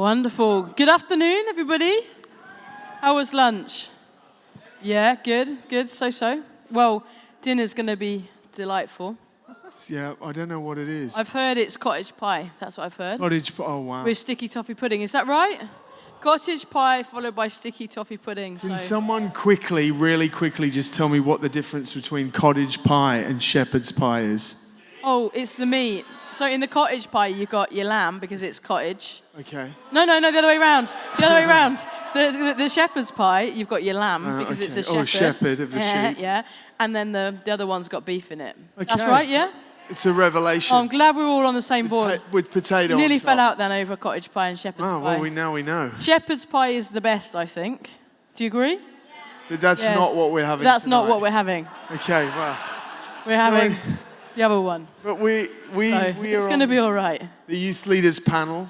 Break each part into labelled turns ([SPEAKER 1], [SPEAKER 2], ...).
[SPEAKER 1] Wonderful. Good afternoon, everybody. How was lunch? Yeah, good. So. Well, dinner's going to be delightful.
[SPEAKER 2] Yeah, I don't know what it is.
[SPEAKER 1] I've heard it's cottage pie. That's what I've heard.
[SPEAKER 2] Cottage pie, oh wow.
[SPEAKER 1] With sticky toffee pudding. Is that right? Cottage pie followed by sticky toffee pudding.
[SPEAKER 2] Can someone really quickly just tell me what the difference between cottage pie and shepherd's pie is?
[SPEAKER 1] Oh, it's the meat. So in the cottage pie, you got your lamb because it's cottage.
[SPEAKER 2] Okay.
[SPEAKER 1] No, the other way around. The shepherd's pie, you've got your lamb because it's a shepherd.
[SPEAKER 2] Oh, shepherd of the sheep.
[SPEAKER 1] Yeah. And then the other one's got beef in it.
[SPEAKER 2] Okay.
[SPEAKER 1] That's right, yeah?
[SPEAKER 2] It's a revelation.
[SPEAKER 1] Oh, I'm glad we're all on the same board.
[SPEAKER 2] With potato
[SPEAKER 1] Nearly
[SPEAKER 2] on top.
[SPEAKER 1] fell out then over cottage pie and shepherd's pie.
[SPEAKER 2] Oh, well, we know.
[SPEAKER 1] Shepherd's pie is the best, I think. Do you agree?
[SPEAKER 2] But that's not what we're having
[SPEAKER 1] That's
[SPEAKER 2] tonight.
[SPEAKER 1] not what we're having.
[SPEAKER 2] Okay, well.
[SPEAKER 1] We're having the other one.
[SPEAKER 2] But we are
[SPEAKER 1] it's going to be all right.
[SPEAKER 2] The youth leaders panel.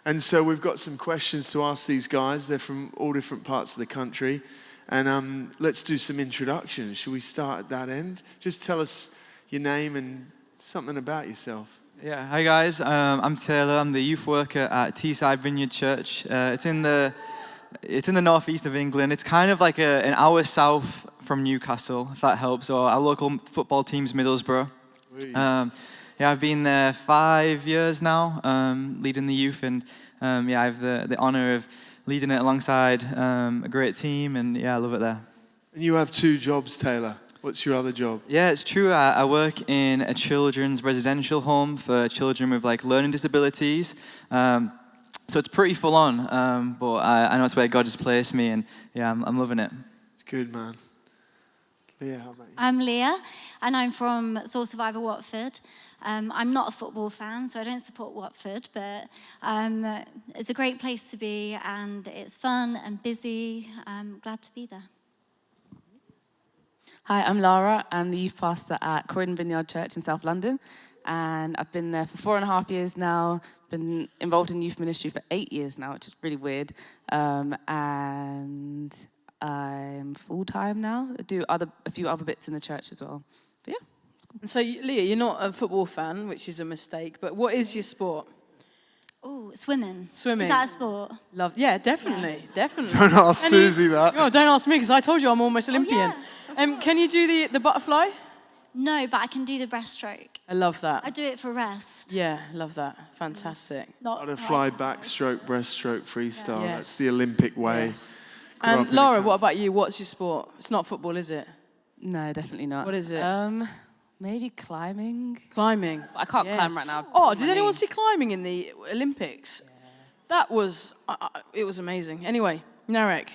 [SPEAKER 2] And so we've got some questions to ask these guys. They're from all different parts of the country. And let's do some introductions. Should we start at that end? Just tell us your name and something about yourself.
[SPEAKER 3] Yeah, hi guys. I'm Taylor. I'm the youth worker at Teesside Vineyard Church. It's in the northeast of England. It's kind of like an hour south from Newcastle, if that helps, or our local football team's Middlesbrough. I've been there 5 years now, leading the youth, and I have the honor of leading it alongside a great team, and I love it there.
[SPEAKER 2] And you have 2 jobs, Taylor. What's your other job?
[SPEAKER 3] Yeah, it's true. I work in a children's residential home for children with learning disabilities. So it's pretty full on, but I know it's where God has placed me, and I'm loving it.
[SPEAKER 2] It's good, man. Leah, how about you?
[SPEAKER 4] I'm Leah, and I'm from Soul Survivor Watford. I'm not a football fan, so I don't support Watford, but it's a great place to be, and it's fun and busy. I'm glad to be there.
[SPEAKER 5] Hi, I'm Lara. I'm the youth pastor at Croydon Vineyard Church in South London, and I've been there for 4.5 years now. Been involved in youth ministry for 8 years now, which is really weird. And I'm full-time now. I do a few other bits in the church as well. But yeah.
[SPEAKER 1] And so, Leah, you're not a football fan, which is a mistake, but what is your sport?
[SPEAKER 4] Oh, swimming.
[SPEAKER 1] Swimming.
[SPEAKER 4] Is that a sport?
[SPEAKER 1] Yeah, definitely.
[SPEAKER 2] Don't ask Susie that.
[SPEAKER 1] No, don't ask me, because I told you I'm almost Olympian. Can you do the butterfly?
[SPEAKER 4] No, but I can do the breaststroke.
[SPEAKER 1] I love that.
[SPEAKER 4] I do it for rest.
[SPEAKER 1] Yeah, love that. Fantastic.
[SPEAKER 2] Butterfly, backstroke, breaststroke, freestyle.
[SPEAKER 1] Yes.
[SPEAKER 2] That's the Olympic way.
[SPEAKER 1] Yes. And Lara, what about you? What's your sport? It's not football, is it?
[SPEAKER 5] No, definitely not.
[SPEAKER 1] What is it?
[SPEAKER 5] Maybe climbing.
[SPEAKER 1] Climbing.
[SPEAKER 5] I can't climb right now.
[SPEAKER 1] Oh, did anyone see climbing in the Olympics? Yeah. That was, it was amazing. Anyway, Narek.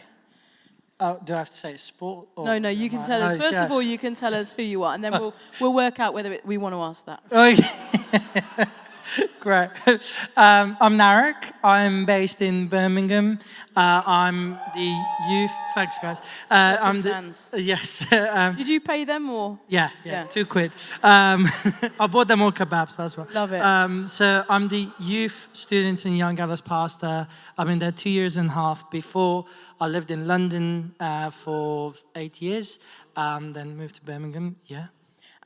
[SPEAKER 6] Oh, do I have to say sport? Or
[SPEAKER 1] No, you can tell us. First of all, you can tell us who you are, and then we'll work out whether we want to ask that.
[SPEAKER 6] Okay. Great. I'm Narek. I'm based in Birmingham. I'm the youth. Thanks, guys.
[SPEAKER 1] I'm fans.
[SPEAKER 6] Yes.
[SPEAKER 1] Did you pay them or?
[SPEAKER 6] Yeah. £2. I bought them all kebabs. That's right.
[SPEAKER 1] Love it.
[SPEAKER 6] So I'm the youth students and young adults pastor. I've been there 2.5 years. Before I lived in London for 8 years. Then moved to Birmingham. Yeah.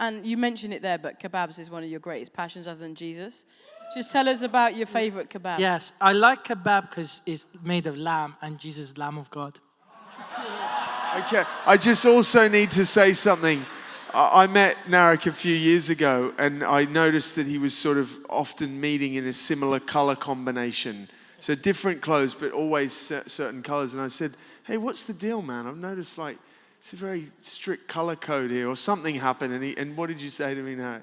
[SPEAKER 1] And you mentioned it there, but kebabs is one of your greatest passions other than Jesus. Just tell us about your favorite kebab.
[SPEAKER 6] Yes, I like kebab because it's made of lamb, and Jesus is Lamb of God.
[SPEAKER 2] Okay, I just also need to say something. I met Narek a few years ago, and I noticed that he was sort of often meeting in a similar color combination. So different clothes, but always certain colors. And I said, hey, what's the deal, man? I've noticed it's a very strict color code here, or something happened. And what did you say to me now?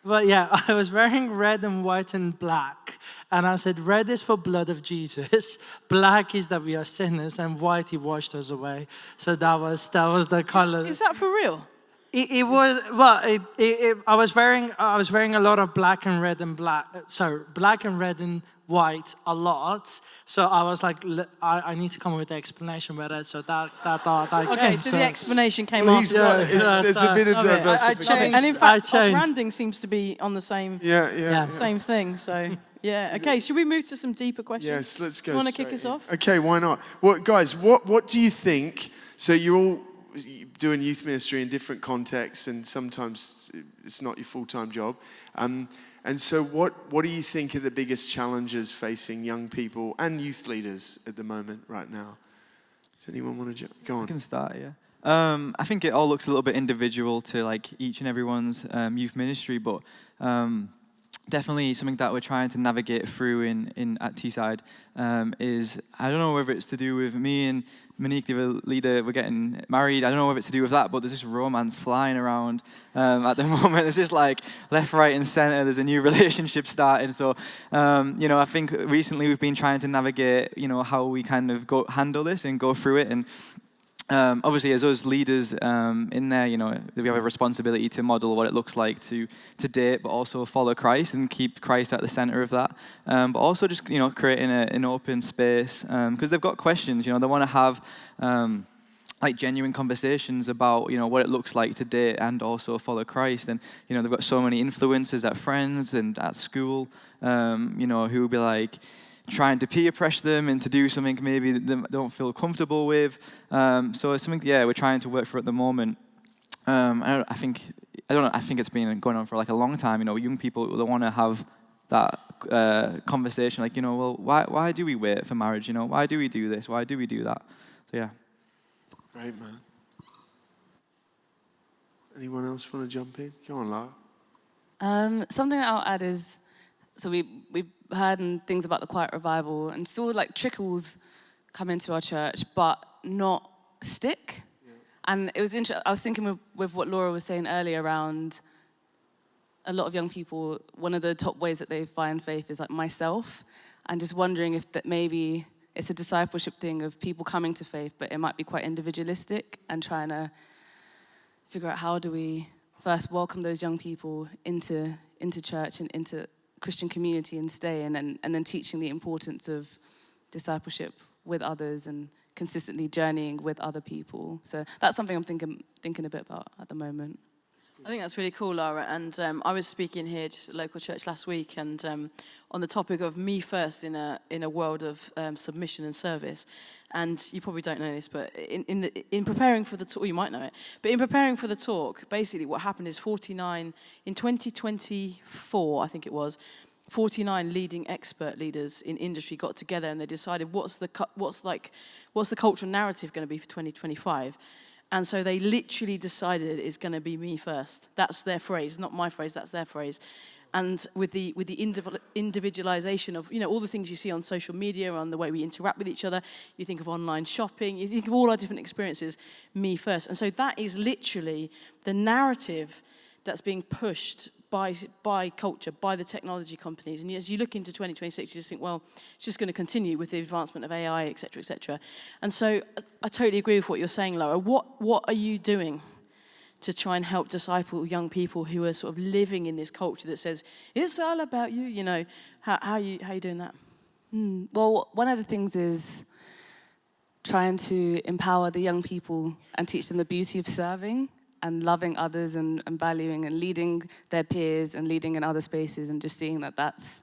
[SPEAKER 6] Well, yeah, I was wearing red and white and black. And I said, red is for blood of Jesus. Black is that we are sinners. And white, he washed us away. So that was the color.
[SPEAKER 1] Is that for real?
[SPEAKER 6] It was, well, I was wearing a lot of black and red and black and red and white a lot. So I was like, I need to come up with the explanation with it. So that
[SPEAKER 1] okay,
[SPEAKER 6] came.
[SPEAKER 1] so the explanation came
[SPEAKER 2] Please
[SPEAKER 1] after.
[SPEAKER 2] there's a bit of diversification.
[SPEAKER 1] And in fact, our branding seems to be on the same same thing. So, yeah. Okay, should we move to some deeper questions?
[SPEAKER 2] Yes, let's go.
[SPEAKER 1] You want to kick us off?
[SPEAKER 2] Okay, why not? Well, guys, what do you think? So you're all doing youth ministry in different contexts, and sometimes it's not your full-time job. And so what do you think are the biggest challenges facing young people and youth leaders at the moment right now? Does anyone want to go on?
[SPEAKER 3] I can start, yeah. I think it all looks a little bit individual to like each and everyone's youth ministry, but definitely something that we're trying to navigate through at Teesside is, I don't know whether it's to do with me and Monique, the other leader, we're getting married. I don't know whether it's to do with that, but there's this romance flying around at the moment. It's just like left, right, and center. There's a new relationship starting. So, I think recently we've been trying to navigate, how we kind of handle this and go through it. And obviously, as us leaders in there, we have a responsibility to model what it looks like to date, but also follow Christ and keep Christ at the center of that. But also just, creating an open space, because they've got questions. They want to have like genuine conversations about, what it looks like to date and also follow Christ. And, they've got so many influences at friends and at school, who will be like, trying to peer pressure them into do something maybe that they don't feel comfortable with. So it's something, we're trying to work for at the moment. I think it's been going on for like a long time. Young people, they want to have that conversation, like, well, why do we wait for marriage? Why do we do this? Why do we do that? So yeah.
[SPEAKER 2] Great, man. Anyone else want to jump in? Go on, Lara.
[SPEAKER 5] Something that I'll add is, so we've heard things about the Quiet Revival, and still like trickles come into our church, but not stick. Yeah. And it was interesting. I was thinking with what Laura was saying earlier around a lot of young people, one of the top ways that they find faith is like myself, and just wondering if that maybe it's a discipleship thing of people coming to faith, but it might be quite individualistic, and trying to figure out how do we first welcome those young people into church and into Christian community and stay, and then teaching the importance of discipleship with others and consistently journeying with other people. So that's something I'm thinking a bit about at the moment.
[SPEAKER 1] I think that's really cool, Lara. And I was speaking here just at a local church last week, and on the topic of me first in a world of submission and service. And you probably don't know this, but in preparing for the talk, you might know it. But in preparing for the talk, basically what happened is 49 in 2024, I think it was. 49 leading expert leaders in industry got together and they decided what's the cultural narrative going to be for 2025. And so they literally decided it's going to be me first. That's their phrase, not my phrase, that's their phrase. And with the individualization of, all the things you see on social media, on the way we interact with each other, you think of online shopping, you think of all our different experiences, me first. And so that is literally the narrative that's being pushed by culture, by the technology companies. And as you look into 2026, you just think, well, it's just going to continue with the advancement of AI, et cetera, et cetera. And so I totally agree with what you're saying, Lara. What are you doing to try and help disciple young people who are sort of living in this culture that says, it's all about you, how are you doing that?
[SPEAKER 5] Well, one of the things is trying to empower the young people and teach them the beauty of serving and loving others and valuing and leading their peers and leading in other spaces, and just seeing that that's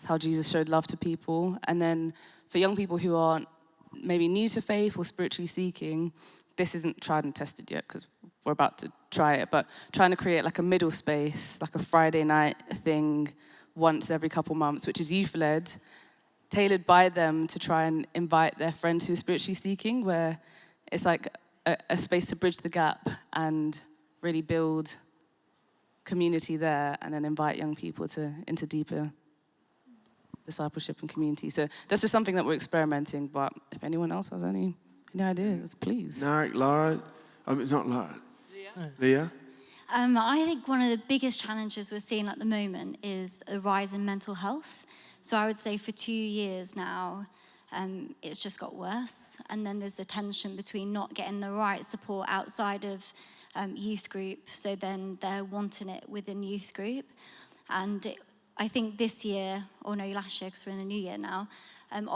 [SPEAKER 5] how Jesus showed love to people. And then for young people who aren't maybe new to faith or spiritually seeking, this isn't tried and tested yet because we're about to try it, but trying to create like a middle space, like a Friday night thing once every couple months, which is youth-led, tailored by them to try and invite their friends who are spiritually seeking, where it's like a space to bridge the gap and really build community there, and then invite young people into deeper discipleship and community. So that's just something that we're experimenting, but if anyone else has any ideas, please.
[SPEAKER 2] Narek, Lara, not Lara. Leah?
[SPEAKER 4] I think one of the biggest challenges we're seeing at the moment is a rise in mental health. So I would say for 2 years now, it's just got worse. And then there's the tension between not getting the right support outside of youth group, so then they're wanting it within youth group. And I think this year, or no, last year, because we're in the new year now, around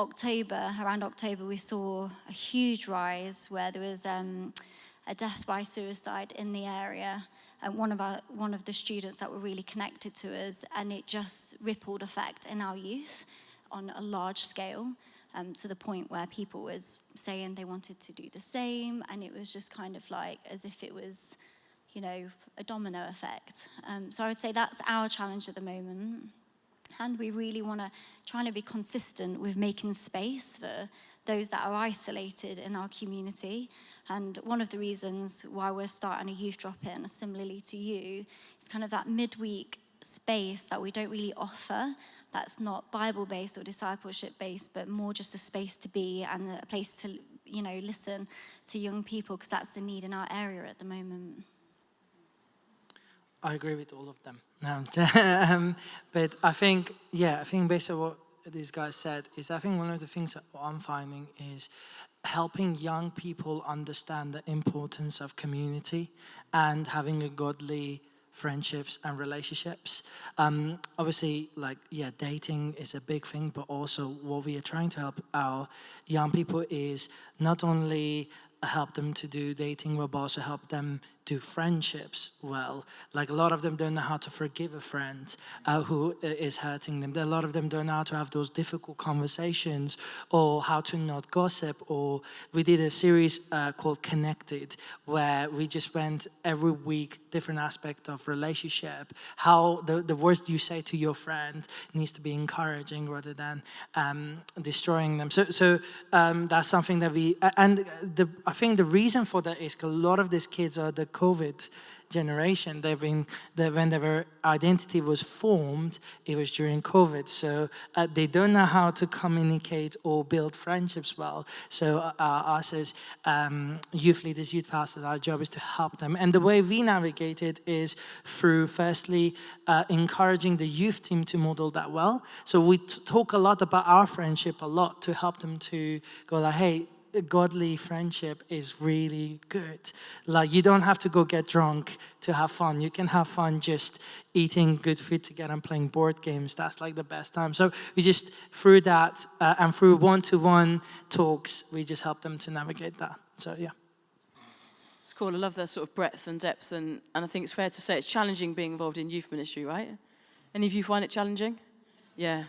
[SPEAKER 4] October, we saw a huge rise where there was a death by suicide in the area. And one of the students that were really connected to us, and it just rippled effect in our youth on a large scale. to the point where people was saying they wanted to do the same, and it was just kind of like as if it was, you know, a domino effect. So I would say that's our challenge at the moment. And we really want to try to be consistent with making space for those that are isolated in our community. And one of the reasons why we're starting a youth drop-in, similarly to you, is kind of that midweek space that we don't really offer, that's not Bible-based or discipleship-based, but more just a space to be and a place to, you know, listen to young people, because that's the need in our area at the moment.
[SPEAKER 6] I agree with all of them. No, but I think based on what these guys said, is I think one of the things that I'm finding is helping young people understand the importance of community and having a godly friendships and relationships. Obviously, dating is a big thing, but also what we are trying to help our young people is not only help them to do dating well, but also help them do friendships well. Like, a lot of them don't know how to forgive a friend who is hurting them. A lot of them don't know how to have those difficult conversations, or how to not gossip. Or we did a series called Connected, where we just went every week different aspect of relationship, how the words you say to your friend needs to be encouraging rather than destroying them. So that's something that I think the reason for that is a lot of these kids are the COVID generation. When their identity was formed, it was during COVID. So they don't know how to communicate or build friendships well. So us as youth leaders, youth pastors, our job is to help them. And the way we navigate it is through, firstly, encouraging the youth team to model that well. So we talk a lot about our friendship a lot to help them to go like, hey, godly friendship is really good. Like, you don't have to go get drunk to have fun. You can have fun just eating good food together and playing board games. That's like the best time. So we just, through that and through one-to-one talks, we just help them to navigate that. So yeah.
[SPEAKER 1] It's cool. I love that sort of breadth and depth, and I think it's fair to say it's challenging being involved in youth ministry, right? Any of you find it challenging? Yeah.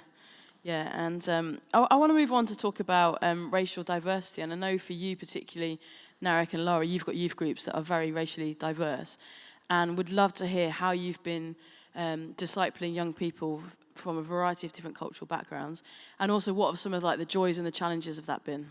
[SPEAKER 1] Yeah, and I want to move on to talk about racial diversity. And I know for you particularly, Narek and Lara, you've got youth groups that are very racially diverse, and would love to hear how you've been discipling young people from a variety of different cultural backgrounds, and also what have some of the joys and the challenges of that been?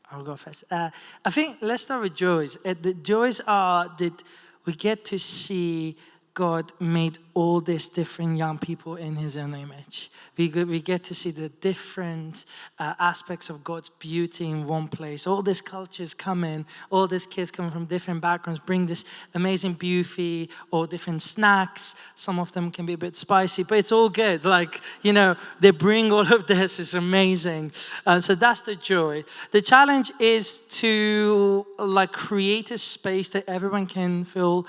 [SPEAKER 6] I'll go first. I think let's start with joys. The joys are that we get to see God made all these different young people in his own image. We get to see the different aspects of God's beauty in one place. All these cultures come in, all these kids come from different backgrounds, bring this amazing beauty, or different snacks. Some of them can be a bit spicy, but it's all good. They bring all of this. It's amazing. So that's the joy. The challenge is to create a space that everyone can feel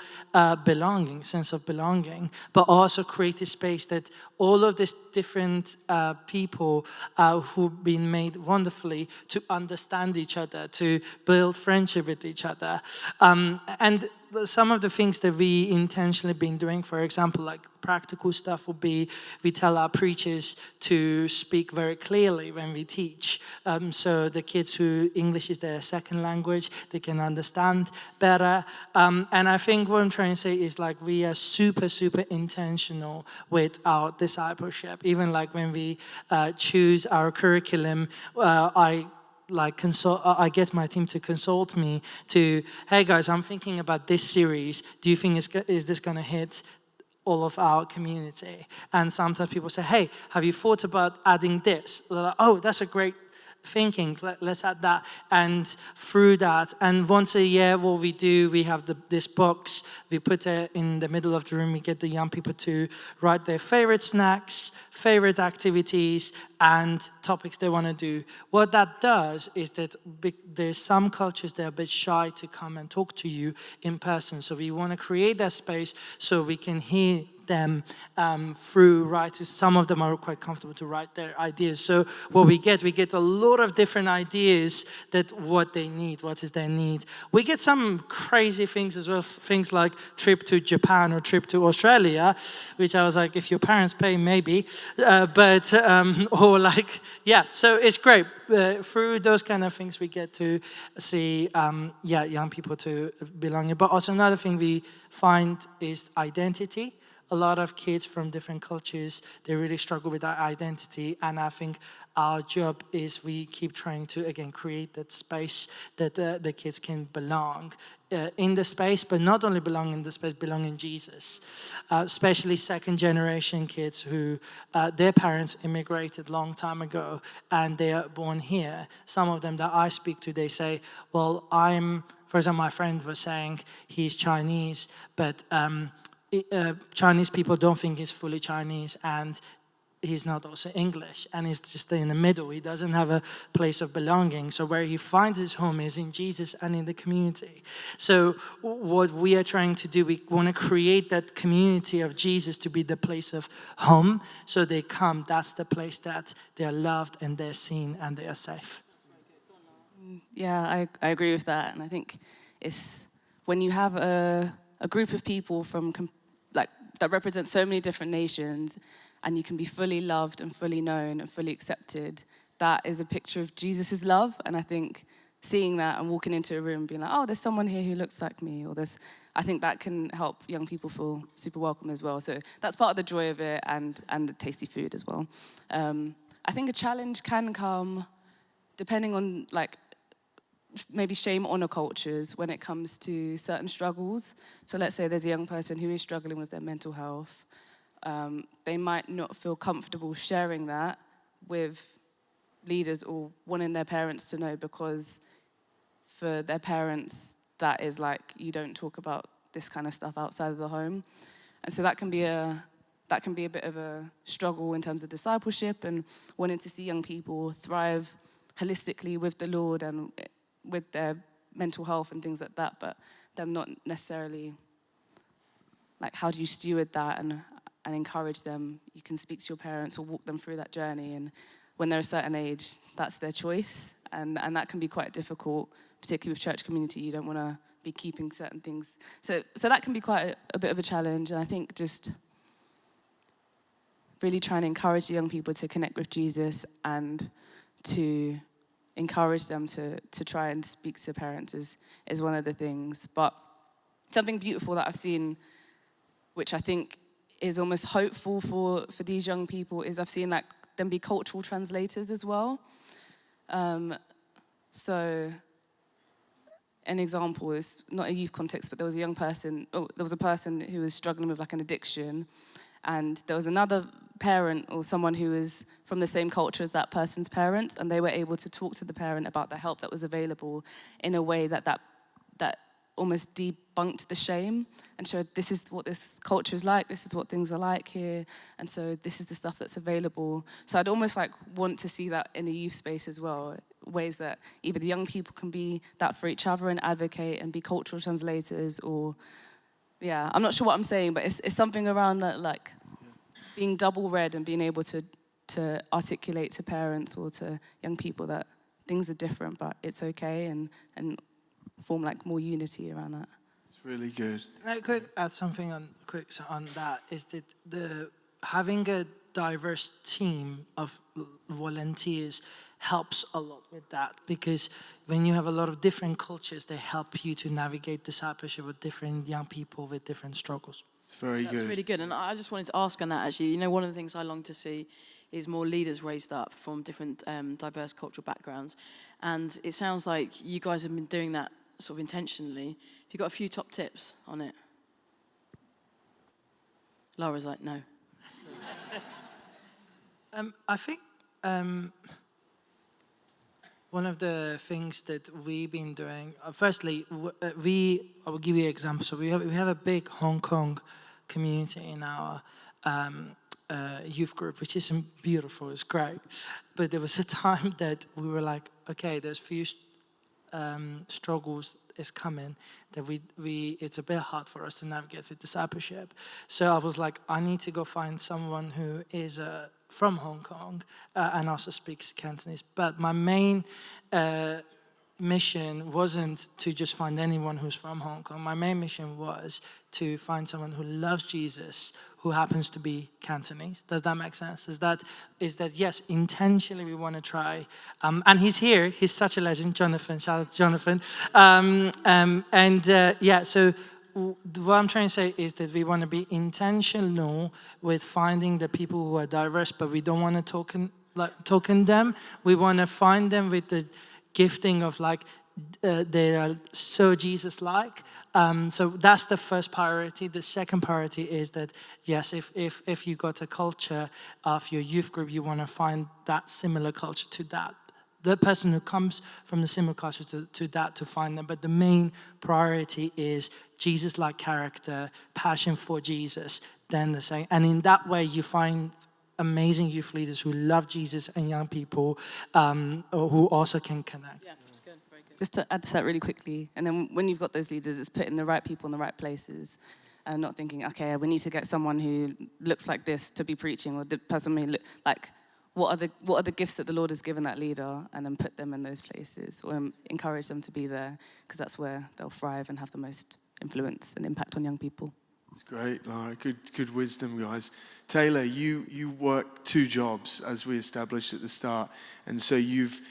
[SPEAKER 6] belonging, sense of belonging, but also create a space that all of these different people who've been made wonderfully to understand each other, to build friendship with each other. And some of the things that we intentionally been doing, for example, practical stuff would be, we tell our preachers to speak very clearly when we teach. So the kids who English is their second language, they can understand better. And I think what I'm trying to say is we are super, super intentional with our discipleship. Even when we choose our curriculum, I get my team to consult me to, hey guys, I'm thinking about this series. Do you think is this going to hit all of our community? And sometimes people say, hey, have you thought about adding this? Oh, that's a great thinking, let's add that. And through that, and once a year what we do, we have this box, we put it in the middle of the room, we get the young people to write their favorite snacks, favorite activities, and topics they want to do. What that does is that there's some cultures that are a bit shy to come and talk to you in person, so we want to create that space so we can hear them through writing. Some of them are quite comfortable to write their ideas. So what we get a lot of different ideas that what they need, what is their need. We get some crazy things as well, things like trip to Japan or trip to Australia, which I was like, if your parents pay, maybe. Or like, yeah, so it's great. Through those kind of things, we get to see, young people to belong. But also another thing we find is identity. A lot of kids from different cultures, they really struggle with that identity. And I think our job is we keep trying to, again, create that space that the kids can belong in the space, but not only belong in the space, belong in Jesus. Especially second generation kids who, their parents immigrated long time ago and they are born here. Some of them that I speak to, they say, well, for example, my friend was saying he's Chinese, but Chinese people don't think he's fully Chinese, and he's not also English, and he's just in the middle. He doesn't have a place of belonging. So where he finds his home is in Jesus and in the community. So what we are trying to do, we want to create that community of Jesus to be the place of home. So they come, that's the place that they are loved and they're seen and they are safe.
[SPEAKER 5] Yeah, I agree with that. And I think it's when you have a group of people from that represent so many different nations, and you can be fully loved and fully known and fully accepted, that is a picture of Jesus' love. And I think seeing that and walking into a room being like, oh, there's someone here who looks like me, or I think that can help young people feel super welcome as well. So that's part of the joy of it, and the tasty food as well. I think a challenge can come depending on maybe shame honor cultures when it comes to certain struggles. So let's say there's a young person who is struggling with their mental health. They might not feel comfortable sharing that with leaders or wanting their parents to know, because for their parents, that is like, you don't talk about this kind of stuff outside of the home. And so that can be a bit of a struggle in terms of discipleship and wanting to see young people thrive holistically with the Lord and with their mental health and things like that, but them not necessarily, how do you steward that and encourage them? You can speak to your parents or walk them through that journey, and when they're a certain age, that's their choice, and that can be quite difficult, particularly with church community. You don't want to be keeping certain things. So that can be quite a bit of a challenge, and I think just really trying to encourage the young people to connect with Jesus and to encourage them to try and speak to parents is one of the things. But something beautiful that I've seen, which I think is almost hopeful for these young people, is I've seen them be cultural translators as well. So an example is not a youth context, but there was a person who was struggling with an addiction, and there was another parent or someone who was from the same culture as that person's parents, and they were able to talk to the parent about the help that was available in a way that almost debunked the shame and showed, this is what this culture is like, this is what things are like here, and so this is the stuff that's available. So I'd almost want to see that in the youth space as well, ways that either the young people can be that for each other and advocate and be cultural translators, or I'm not sure what I'm saying, but it's something around that, being double read and being able to articulate to parents or to young people that things are different, but it's okay, and form more unity around that.
[SPEAKER 2] It's really good.
[SPEAKER 6] Can I quick add something on that? Is that having a diverse team of volunteers helps a lot with that, because when you have a lot of different cultures, they help you to navigate discipleship with different young people with different struggles.
[SPEAKER 2] It's very good.
[SPEAKER 1] That's really good. And I just wanted to ask on that, actually. One of the things I long to see is more leaders raised up from different diverse cultural backgrounds. And it sounds like you guys have been doing that sort of intentionally. Have you got a few top tips on it? Lara's like, no.
[SPEAKER 6] I think one of the things that we've been doing, firstly, I will give you an example. So we have a big Hong Kong community in our youth group, which is beautiful, it's great. But there was a time that we were like, okay, there's few struggles is coming, that it's a bit hard for us to navigate with discipleship. So I was like, I need to go find someone who is from Hong Kong and also speaks Cantonese. But my main mission wasn't to just find anyone who's from Hong Kong. My main mission was to find someone who loves Jesus, who happens to be Cantonese. Does that make sense? Is that yes, intentionally we want to try. And he's here. He's such a legend, Jonathan. Shout out to Jonathan. So what I'm trying to say is that we want to be intentional with finding the people who are diverse, but we don't want to token them. We want to find them with the gifting of they are so Jesus-like. So that's the first priority. The second priority is that, yes, if you got a culture of your youth group, you want to find that similar culture to that. The person who comes from the similar culture to that to find them. But the main priority is Jesus-like character, passion for Jesus, then the same. And in that way, you find amazing youth leaders who love Jesus and young people who also can connect.
[SPEAKER 1] Yeah, that's good. Very good.
[SPEAKER 5] Just to add to that really quickly, and then when you've got those leaders, it's putting the right people in the right places and not thinking, okay, we need to get someone who looks like this to be preaching, or the person may look like, what are the gifts that the Lord has given that leader, and then put them in those places, or encourage them to be there, because that's where they'll thrive and have the most influence and impact on young people.
[SPEAKER 2] It's great, Lara. Good wisdom, guys. Taylor, you work 2 jobs, as we established at the start, and so you've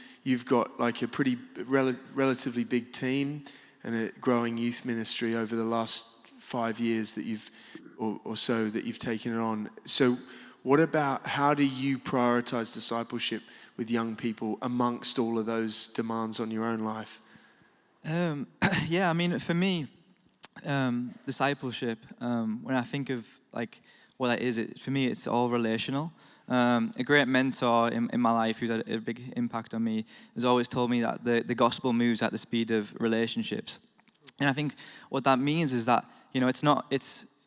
[SPEAKER 2] got like a pretty relatively big team and a growing youth ministry over the last 5 years that you've or so that you've taken it on. So, what about how do you prioritize discipleship with young people amongst all of those demands on your own life?
[SPEAKER 3] Yeah, I mean, for me, discipleship, when I think of like what that is, for me it's all relational. A great mentor in my life who's had a big impact on me has always told me that the gospel moves at the speed of relationships. And I think what that means is that,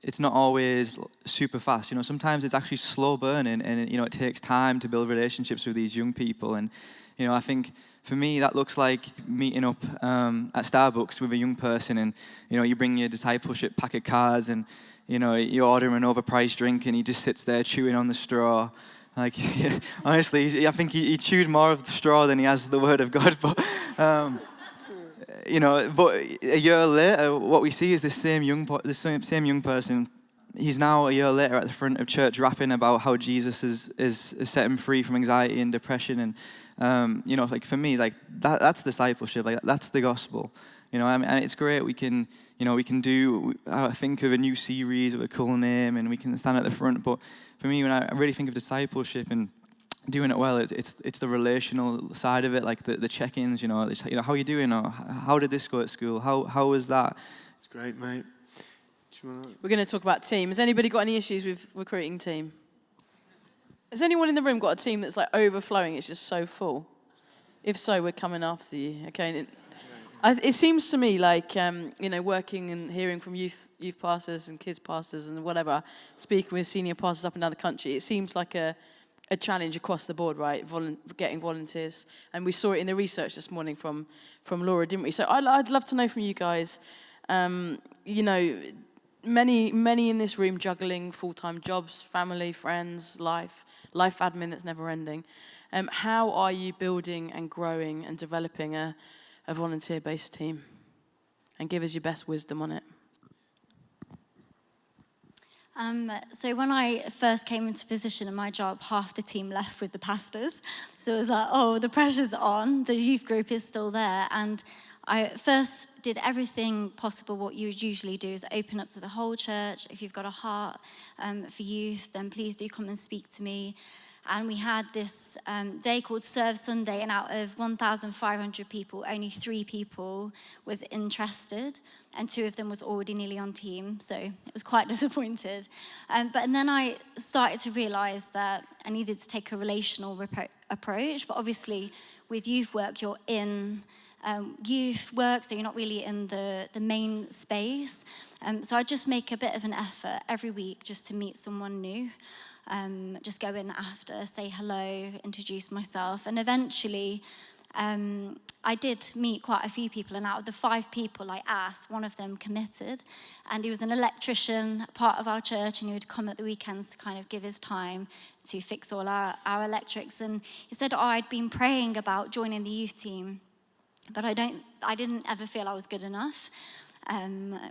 [SPEAKER 3] it's not always super fast. Sometimes it's actually slow burning, and it takes time to build relationships with these young people. And I think for me that looks like meeting up at Starbucks with a young person, and you bring your discipleship pack of cards, and you order an overpriced drink, and he just sits there chewing on the straw. Like, honestly, I think he chewed more of the straw than he has the word of God. But but a year later, what we see is this same young person. He's now a year later at the front of church rapping about how Jesus is set him free from anxiety and depression. And like for me, like that's discipleship. Like that's the gospel. And it's great. We can do. I think of a new series with a cool name, and we can stand at the front. But for me, when I really think of discipleship and doing it well, it's the relational side of it, like the check-ins. How are you doing? Or how did this go at school? How was that?
[SPEAKER 2] It's great, mate.
[SPEAKER 1] We're going to talk about team. Has anybody got any issues with recruiting team? Has anyone in the room got a team that's like overflowing? It's just so full. If so, we're coming after you. Okay. It seems to me like working and hearing from youth pastors and kids pastors and whatever, speaking with senior pastors up and down the country, it seems like a challenge across the board, right? Getting volunteers, and we saw it in the research this morning from Laura, didn't we? So I'd love to know from you guys. Many in this room juggling full-time jobs, family, friends, life admin that's never ending. How are you building and growing and developing a volunteer-based team? And give us your best wisdom on it.
[SPEAKER 4] So when I first came into position in my job, half the team left with the pastors. So it was like, oh, the pressure's on, the youth group is still there. And I first did everything possible. What you would usually do is open up to the whole church. If you've got a heart for youth, then please do come and speak to me. And we had this day called Serve Sunday, and out of 1,500 people, only 3 people was interested, and 2 of them was already nearly on team, so it was quite disappointed. And then I started to realize that I needed to take a relational approach, but obviously with youth work, you're in youth work, so you're not really in the main space. So I just make a bit of an effort every week just to meet someone new. Just go in after, say hello, introduce myself, and eventually I did meet quite a few people, and out of the 5 people I asked, one of them committed, and he was an electrician, part of our church, and he would come at the weekends to kind of give his time to fix all our electrics. And he said, I'd been praying about joining the youth team, but I didn't ever feel I was good enough.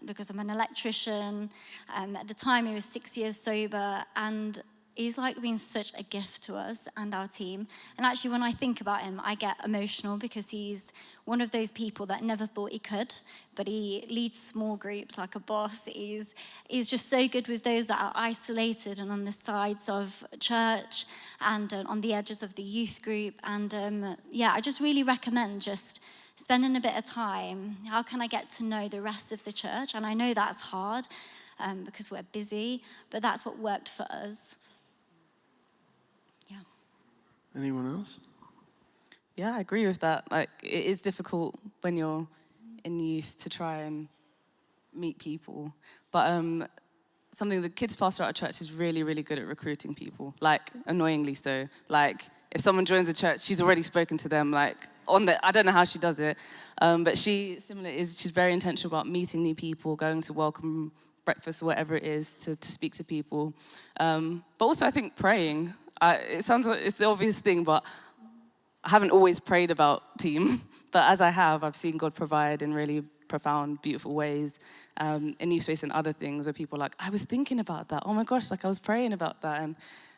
[SPEAKER 4] Because I'm an electrician. At the time, he was 6 years sober, and he's like been such a gift to us and our team. And actually, when I think about him, I get emotional because he's one of those people that never thought he could, but he leads small groups like a boss. He's just so good with those that are isolated and on the sides of church and on the edges of the youth group. And I just really recommend just spending a bit of time. How can I get to know the rest of the church? And I know that's hard because we're busy, but that's what worked for us. Yeah.
[SPEAKER 2] Anyone else?
[SPEAKER 5] Yeah, I agree with that. Like, it is difficult when you're in youth to try and meet people. But something the kids pastor at our church is really, really good at recruiting people. Like, annoyingly so. Like, if someone joins a church, she's already spoken to them, like, I don't know how she does it, but she's very intentional about meeting new people, going to welcome breakfast or whatever it is to speak to people. But also I think praying. It sounds like it's the obvious thing, but I haven't always prayed about team. But as I have, I've seen God provide in really profound, beautiful ways in youth space and other things where people are like, I was thinking about that. Oh my gosh, like I was praying about that.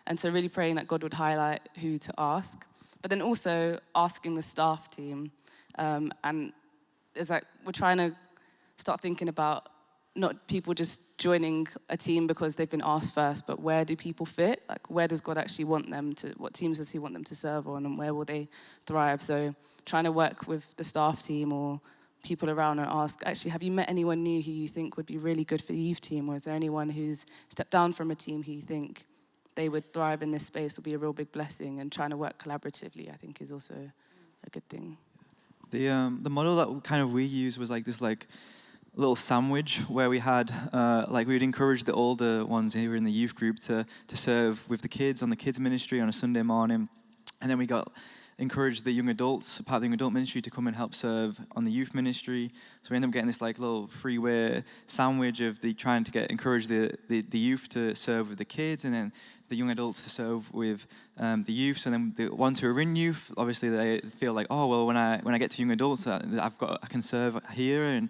[SPEAKER 5] And so really praying that God would highlight who to ask. But then also asking the staff team. And it's like we're trying to start thinking about not people just joining a team because they've been asked first, but where do people fit? Like, where does God actually want them to, what teams does he want them to serve on, and where will they thrive? So trying to work with the staff team or people around and ask, actually, have you met anyone new who you think would be really good for the youth team? Or is there anyone who's stepped down from a team who you think they would thrive in this space, will be a real big blessing? And trying to work collaboratively, I think, is also a good thing.
[SPEAKER 3] The model that we use was like this little sandwich where we had we would encourage the older ones who were in the youth group to serve with the kids on the kids ministry on a Sunday morning, and then we encouraged the young adults, part of the young adult ministry, to come and help serve on the youth ministry. So we ended up getting this little freeway sandwich of trying to encourage the youth to serve with the kids, and then the young adults to serve with the youth. So then the ones who are in youth, obviously they feel like, oh well, when I get to young adults, I can serve here, and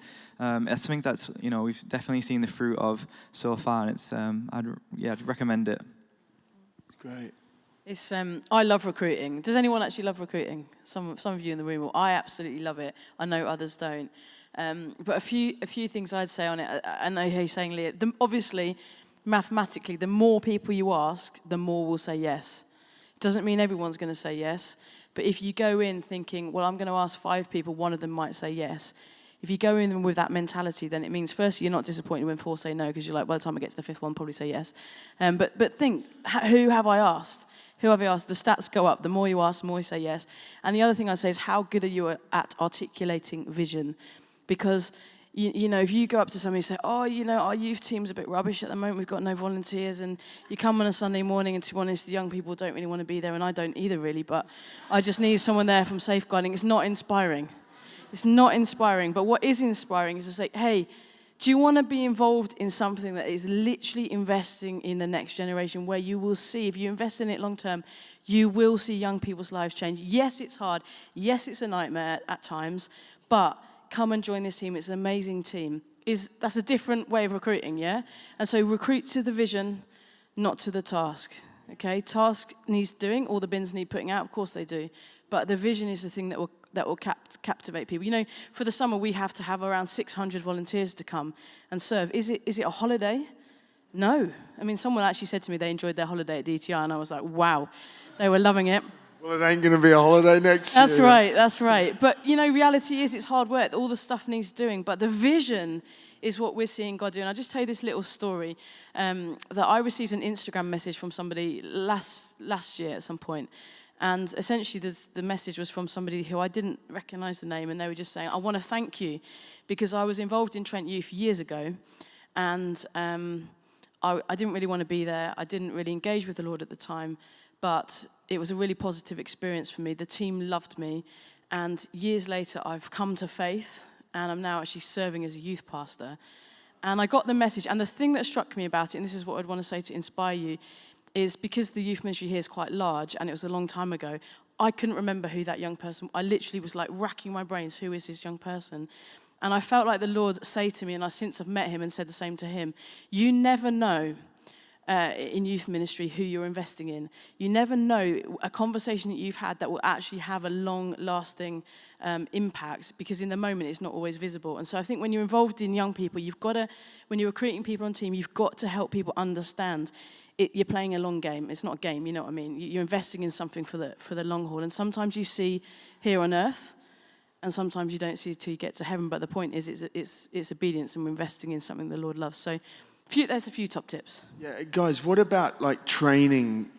[SPEAKER 3] it's something that's we've definitely seen the fruit of so far. And it's I'd recommend it.
[SPEAKER 2] Great.
[SPEAKER 1] It's I love recruiting. Does anyone actually love recruiting? Some of you in the room will. I absolutely love it. I know others don't. But a few things I'd say on it. I know how you're saying, Leah. Obviously, mathematically, the more people you ask, the more will say yes. It doesn't mean everyone's going to say yes. But if you go in thinking, well, I'm going to ask 5 people, one of them might say yes. If you go in with that mentality, then it means, firstly, you're not disappointed when 4 say no, because you're like, by the time I get to the 5th one, probably say yes. But think, who have I asked? Who have I asked? The stats go up. The more you ask, the more you say yes. And the other thing I'd say is, how good are you at articulating vision? Because, if you go up to somebody and say, oh, our youth team's a bit rubbish at the moment, we've got no volunteers, and you come on a Sunday morning, and to be honest, the young people don't really want to be there, and I don't either really, but I just need someone there from safeguarding. It's not inspiring. It's not inspiring. But what is inspiring is to say, hey, do you want to be involved in something that is literally investing in the next generation, where you will see, if you invest in it long term, you will see young people's lives change? Yes, it's hard. Yes, it's a nightmare at times, but come and join this team. It's an amazing team. That's a different way of recruiting, yeah? And so recruit to the vision, not to the task, okay? Task needs doing, all the bins need putting out, of course they do, but the vision is the thing that will captivate people. For the summer, we have to have around 600 volunteers to come and serve. Is it a holiday? No. I mean, someone actually said to me they enjoyed their holiday at DTR, and I was like, wow, they were loving it.
[SPEAKER 2] Well, it ain't going to be a holiday next year.
[SPEAKER 1] That's right. But, reality is it's hard work. All the stuff needs doing. But the vision is what we're seeing God do. And I'll just tell you this little story that I received an Instagram message from somebody last year at some point. And essentially, the message was from somebody who I didn't recognize the name, and they were just saying, I want to thank you, because I was involved in Trent Youth years ago, and I didn't really want to be there. I didn't really engage with the Lord at the time, but it was a really positive experience for me. The team loved me, And years later, I've come to faith, and I'm now actually serving as a youth pastor. And I got the message, and the thing that struck me about it, and this is what I'd want to say to inspire you, is because the youth ministry here is quite large, and it was a long time ago, I couldn't remember who that young person, I literally was like racking my brains, who is this young person? And I felt like the Lord say to me, and I since have met him and said the same to him, you never know in youth ministry who you're investing in. You never know a conversation that you've had that will actually have a long-lasting impact, because in the moment it's not always visible. And so I think when you're involved in young people, you've got to, when you're recruiting people on team, you've got to help people understand you're playing a long game. It's not a game, you know what I mean? You're investing in something for the long haul. And sometimes you see here on earth, and sometimes you don't see it till you get to heaven. But the point is, it's obedience, and we're investing in something the Lord loves. So there's a few top tips.
[SPEAKER 2] Yeah, guys, what about like training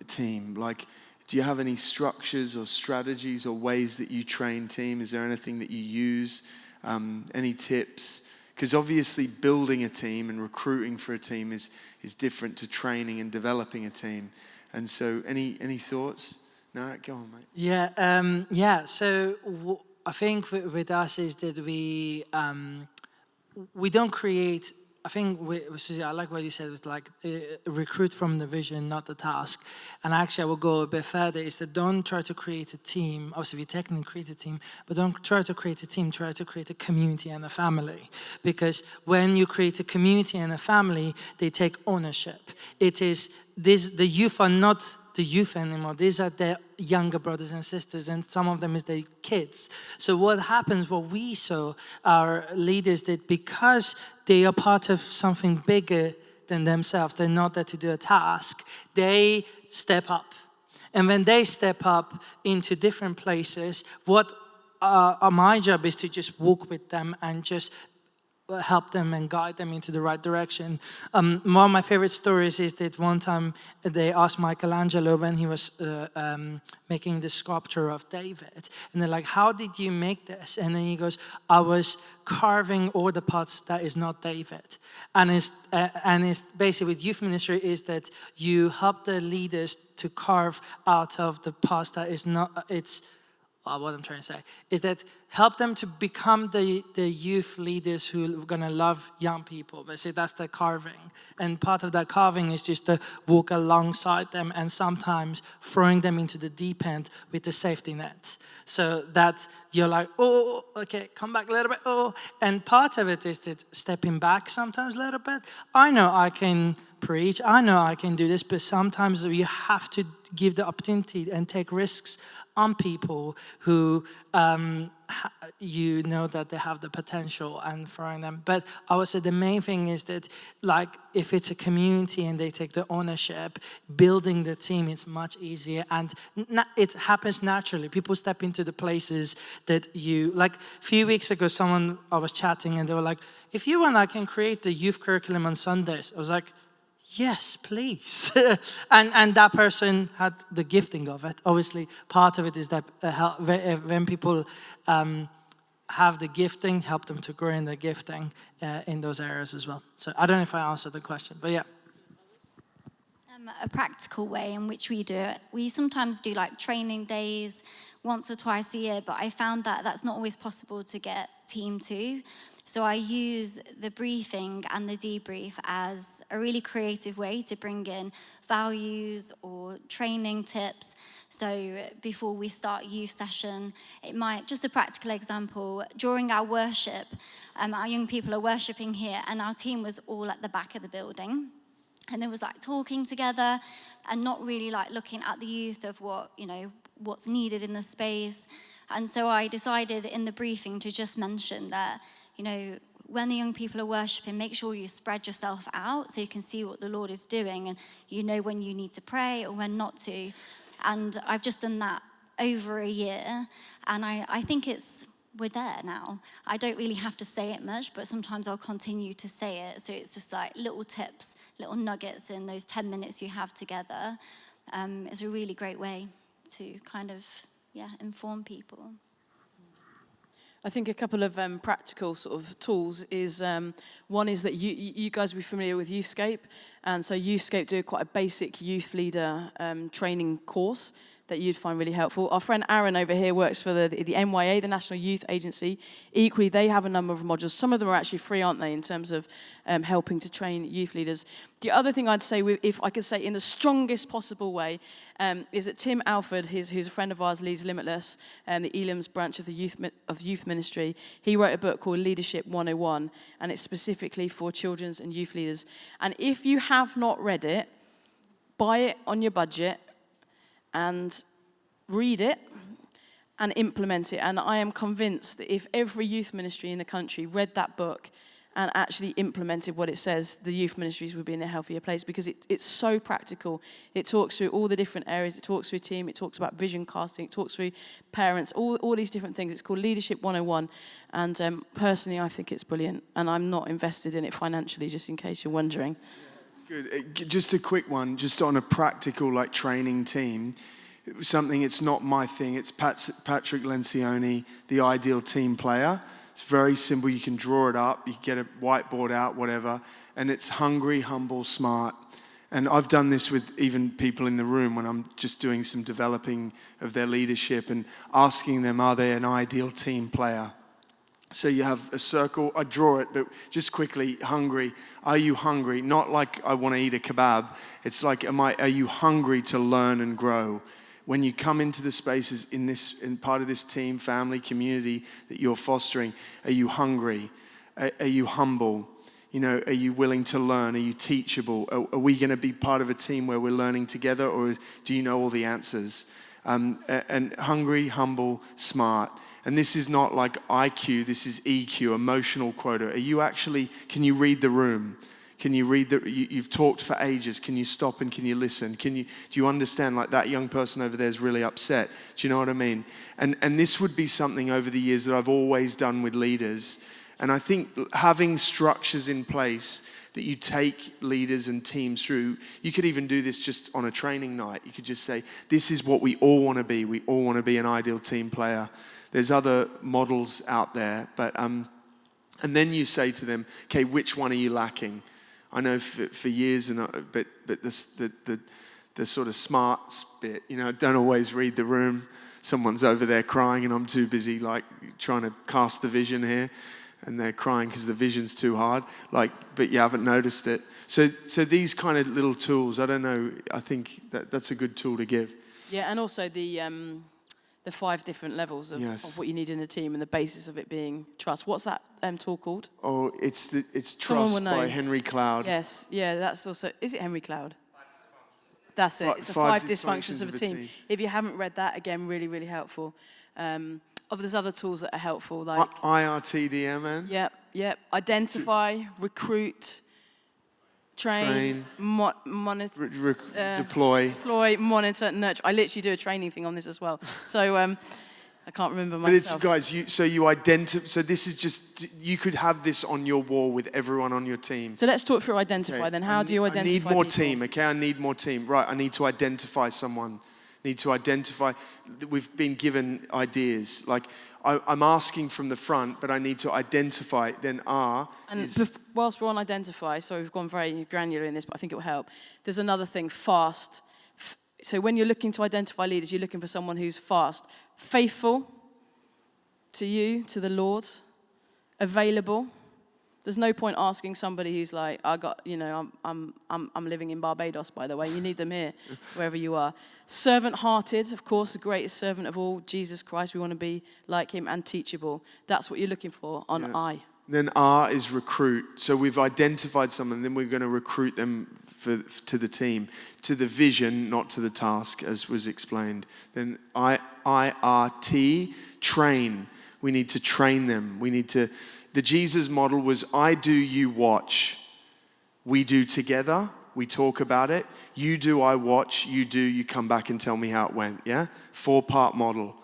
[SPEAKER 2] team? Like, do you have any structures or strategies or ways that you train team? Is there anything that you use? Any tips? Because obviously building a team and recruiting for a team is different to training and developing a team. And so any thoughts? Narek, go on, mate.
[SPEAKER 6] Yeah. So I think with us is that we don't create. I think, Susie, I like what you said, it's like recruit from the vision, not the task. And actually, I will go a bit further, is that don't try to create a team. Obviously, we technically create a team, but don't try to create a team, try to create a community and a family. Because when you create a community and a family, they take ownership. It is, the youth are not the youth anymore. These are their younger brothers and sisters, and some of them is their kids. So what happens, what we saw, our leaders did, because they are part of something bigger than themselves, they're not there to do a task, they step up. And when they step up into different places, what my job is to just walk with them and just help them and guide them into the right direction. One of my favorite stories is that one time they asked Michelangelo when he was making the sculpture of David, and they're like, how did you make this? And then he goes, I was carving all the parts that is not David. And it's basically with youth ministry is that you help the leaders to carve out of the parts that is not, what I'm trying to say is that help them to become the youth leaders who are going to love young people. Basically, that's the carving. And part of that carving is just to walk alongside them and sometimes throwing them into the deep end with the safety net. So that you're like, oh, okay, come back a little bit, oh. And part of it is that stepping back sometimes a little bit. I know I can preach, I know I can do this, but sometimes you have to give the opportunity and take risks on people who you know that they have the potential and throwing them. But I would say the main thing is that, like, if it's a community and they take the ownership, building the team is much easier, and it happens naturally. People step into the places that you, like a few weeks ago, I was chatting and they were like, if you want, I can create the youth curriculum on Sundays. I was like, yes, please. and that person had the gifting of it. Obviously, part of it is that when people have the gifting, help them to grow in the gifting in those areas as well. So I don't know if I answered the question, but yeah.
[SPEAKER 4] A practical way in which we do it. We sometimes do like training days once or twice a year, but I found that that's not always possible to get team to. So I use the briefing and the debrief as a really creative way to bring in values or training tips. So before we start youth session, it might, just a practical example, during our worship, our young people are worshiping here and our team was all at the back of the building. And there was like talking together and not really like looking at the youth of what's needed in the space. And so I decided in the briefing to just mention that, when the young people are worshiping, make sure you spread yourself out so you can see what the Lord is doing and you know when you need to pray or when not to. And I've just done that over a year, and I think we're there now. I don't really have to say it much, but sometimes I'll continue to say it. So it's just like little tips, little nuggets in those 10 minutes you have together. It's a really great way to kind of, inform people.
[SPEAKER 1] I think a couple of practical sort of tools is, one is that you guys will be familiar with Youthscape. And so Youthscape do quite a basic youth leader training course that you'd find really helpful. Our friend Aaron over here works for the NYA, the National Youth Agency. Equally, they have a number of modules. Some of them are actually free, aren't they, in terms of helping to train youth leaders. The other thing I'd say, if I could say in the strongest possible way, is that Tim Alford, who's a friend of ours, leads Limitless, the Elam's branch of the youth ministry. He wrote a book called Leadership 101, and it's specifically for children's and youth leaders. And if you have not read it, buy it on your budget and read it and implement it. And I am convinced that if every youth ministry in the country read that book and actually implemented what it says, the youth ministries would be in a healthier place, because it's so practical. It talks through all the different areas. It talks through team. It talks about vision casting. It talks through parents, all these different things. It's called Leadership 101. And personally, I think it's brilliant. And I'm not invested in it financially, just in case you're wondering.
[SPEAKER 2] Good. Just a quick one, just on a practical like training team. Something, it's not my thing. It's Patrick Lencioni, the ideal team player. It's very simple. You can draw it up. You can get a whiteboard out, whatever. And it's hungry, humble, smart. And I've done this with even people in the room when I'm just doing some developing of their leadership and asking them, are they an ideal team player? So you have a circle, I draw it, but just quickly, hungry. Are you hungry? Not like I want to eat a kebab. It's like, are you hungry to learn and grow? When you come into the spaces in part of this team, family, community that you're fostering, are you hungry? Are you humble? You know, are you willing to learn? Are you teachable? Are we going to be part of a team where we're learning together, or do you know all the answers? And hungry, humble, smart. And this is not like IQ, this is EQ, emotional quota. Are you actually, can you read the room? Can you read you've talked for ages, can you stop and can you listen? Do you understand, like, that young person over there is really upset? Do you know what I mean? And this would be something over the years that I've always done with leaders. And I think having structures in place that you take leaders and teams through, you could even do this just on a training night. You could just say, this is what we all want to be. We all want to be an ideal team player. There's other models out there, but and then you say to them, okay, which one are you lacking? I know for years, but the sort of smarts bit, you know, don't always read the room. Someone's over there crying, and I'm too busy like trying to cast the vision here, and they're crying because the vision's too hard. Like, but you haven't noticed it. So these kind of little tools, I don't know. I think that's a good tool to give.
[SPEAKER 1] Yeah, and also the 5 different levels of what you need in a team, and the basis of it being trust. What's that tool called?
[SPEAKER 2] Oh, it's Trust by Henry Cloud.
[SPEAKER 1] Yes, yeah, that's also, is it Henry Cloud? That's it. It's the 5 dysfunctions of a team. If you haven't read that, again, really, really helpful. There's other tools that are helpful, like
[SPEAKER 2] IRTDMN.
[SPEAKER 1] Yep. Identify, recruit, train, monitor,
[SPEAKER 2] deploy,
[SPEAKER 1] monitor, nurture. I literally do a training thing on this as well. So I can't remember myself.
[SPEAKER 2] But it's, guys, you identify. So this is just, you could have this on your wall with everyone on your team.
[SPEAKER 1] So let's talk through identify then. How do you identify?
[SPEAKER 2] I need more
[SPEAKER 1] people?
[SPEAKER 2] team. Okay, I need more team. Right, I need to identify someone. Need to identify. We've been given ideas. Like, I'm asking from the front, but I need to identify. Then
[SPEAKER 1] whilst we're on identify, so we've gone very granular in this, but I think it will help. There's another thing, fast. So when you're looking to identify leaders, you're looking for someone who's fast, faithful to you, to the Lord, available. There's no point asking somebody who's like, I'm living in Barbados, by the way. You need them here, wherever you are. Servant-hearted, of course, the greatest servant of all, Jesus Christ. We want to be like him, and teachable. That's what you're looking for on I.
[SPEAKER 2] Then R is recruit. So we've identified someone, then we're going to recruit them to the team, to the vision, not to the task, as was explained. Then IRT, train. We need to train them. The Jesus model was I do, you watch. We do together. We talk about it. You do, I watch. You do, you come back and tell me how it went. Yeah? 4-part model.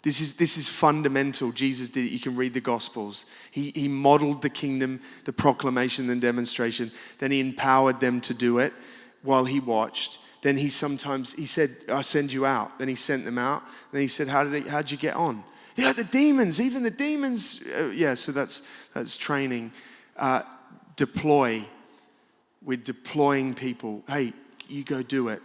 [SPEAKER 2] This is fundamental. Jesus did it. You can read the Gospels. He modeled the kingdom, the proclamation and demonstration. Then he empowered them to do it while he watched. Then he said, I send you out. Then he sent them out. Then he said, how'd you get on? Yeah, the demons, even the demons. So that's training. Deploy. We're deploying people. Hey, you go do it.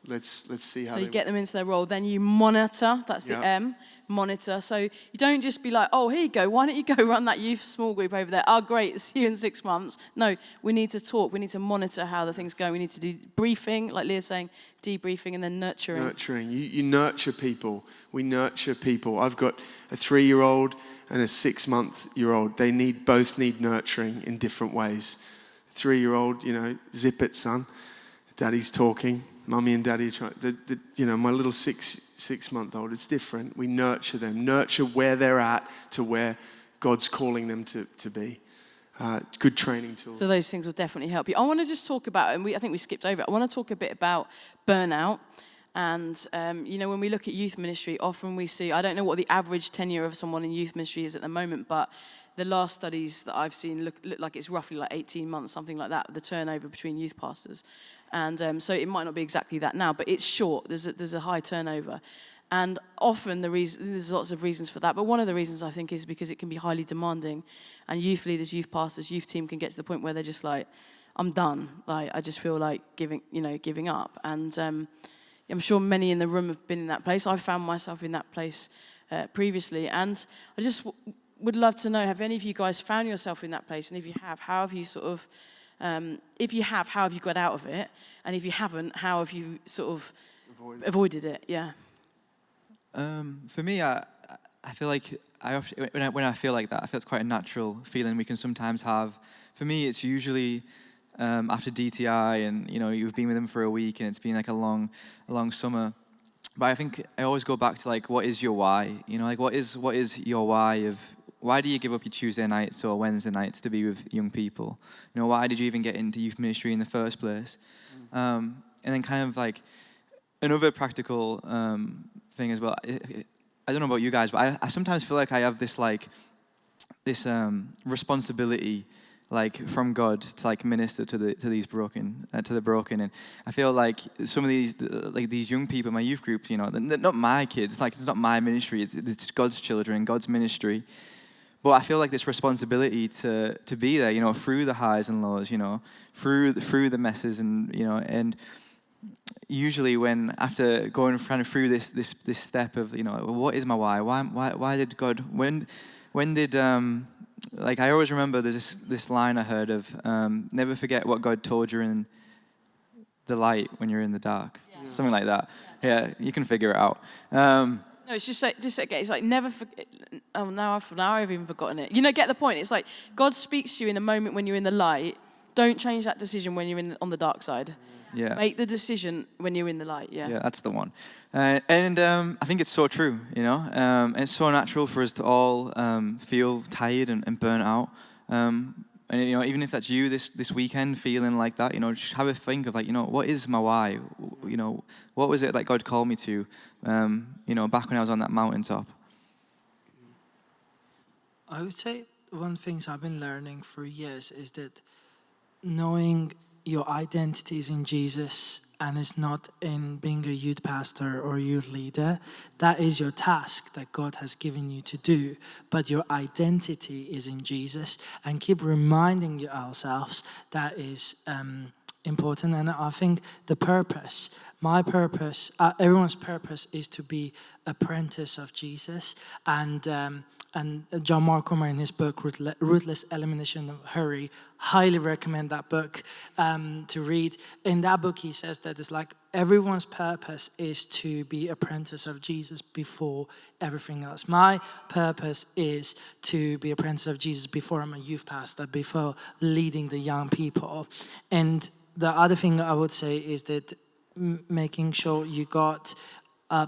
[SPEAKER 2] let's see how
[SPEAKER 1] So
[SPEAKER 2] they
[SPEAKER 1] you get them into their role, then you monitor, that's the
[SPEAKER 2] Yeah.
[SPEAKER 1] M, monitor. So you don't just be like, oh, here you go, why don't you go run that youth small group over there? Oh, great, see you in 6 months. No, we need to talk, we need to monitor how the things go. We need to do briefing, like Leah's saying, debriefing, and then nurturing.
[SPEAKER 2] Nurturing. You nurture people. We nurture people. I've got a 3-year-old and a 6-month-year-old. They both need nurturing in different ways. 3-year-old, zip it, son. Daddy's talking. Mummy and daddy are trying. My little 6-month-old, it's different. We nurture them. Nurture where they're at to where God's calling them to be. Good training tools.
[SPEAKER 1] So those things will definitely help you. I want to just talk about, and I think we skipped over it, I want to talk a bit about burnout. And, when we look at youth ministry, often we see, I don't know what the average tenure of someone in youth ministry is at the moment, but the last studies that I've seen look like it's roughly like 18 months, something like that, the turnover between youth pastors. And so it might not be exactly that now, but it's short. There's a high turnover. And often there's lots of reasons for that, but one of the reasons I think is because it can be highly demanding, and youth leaders, youth pastors, youth team can get to the point where they're just like, I'm done. Like I just feel like giving up. And I'm sure many in the room have been in that place. I've found myself in that place previously, and I just would love to know: have any of you guys found yourself in that place? And if you have, how have you sort of? If you have, how have you got out of it? And if you haven't, how have you sort of avoided it? Yeah.
[SPEAKER 3] For me, I feel like when I feel like that, I feel it's quite a natural feeling we can sometimes have. For me, it's usually after DTI, and you've been with them for a week, and it's been like a long summer. But I think I always go back to like, what is your why? What is your why of why do you give up your Tuesday nights or Wednesday nights to be with young people? Why did you even get into youth ministry in the first place? And then kind of like another practical thing as well. I don't know about you guys, but I sometimes feel like I have this responsibility, like from God, to like minister to the broken, and I feel like some of these young people in my youth group, they're not my kids. Like it's not my ministry. It's God's children, God's ministry. But I feel like this responsibility to be there, through the highs and lows, through the messes, and usually when after going kind of through this step of what is my why? Why did God? When did like I always remember there's this line I heard of never forget what God told you in the light when you're in the dark, something like that. Yeah, you can figure it out.
[SPEAKER 1] No, it's just again. It's like never forget. Oh, now I've even forgotten it. Get the point. It's like God speaks to you in a moment when you're in the light. Don't change that decision when you're on the dark side.
[SPEAKER 3] Yeah.
[SPEAKER 1] Make the decision when you're in the light. Yeah.
[SPEAKER 3] Yeah, that's the one. And I think it's so true. It's so natural for us to all feel tired and burnt out. And even if that's you this weekend feeling like that, just have a think of like, what is my why? What was it that God called me to? Back when I was on that mountaintop.
[SPEAKER 6] I would say one thing I've been learning for years is that knowing your identity is in Jesus and it's not in being a youth pastor or youth leader. That is your task that God has given you to do. But your identity is in Jesus, and keep reminding ourselves that is important. And I think the purpose, my purpose, everyone's purpose is to be apprentice of Jesus. And John Mark Comer in his book, Ruthless Elimination of Hurry, highly recommend that book to read. In that book, he says that it's like everyone's purpose is to be apprentice of Jesus before everything else. My purpose is to be apprentice of Jesus before I'm a youth pastor, before leading the young people. And the other thing I would say is that making sure you got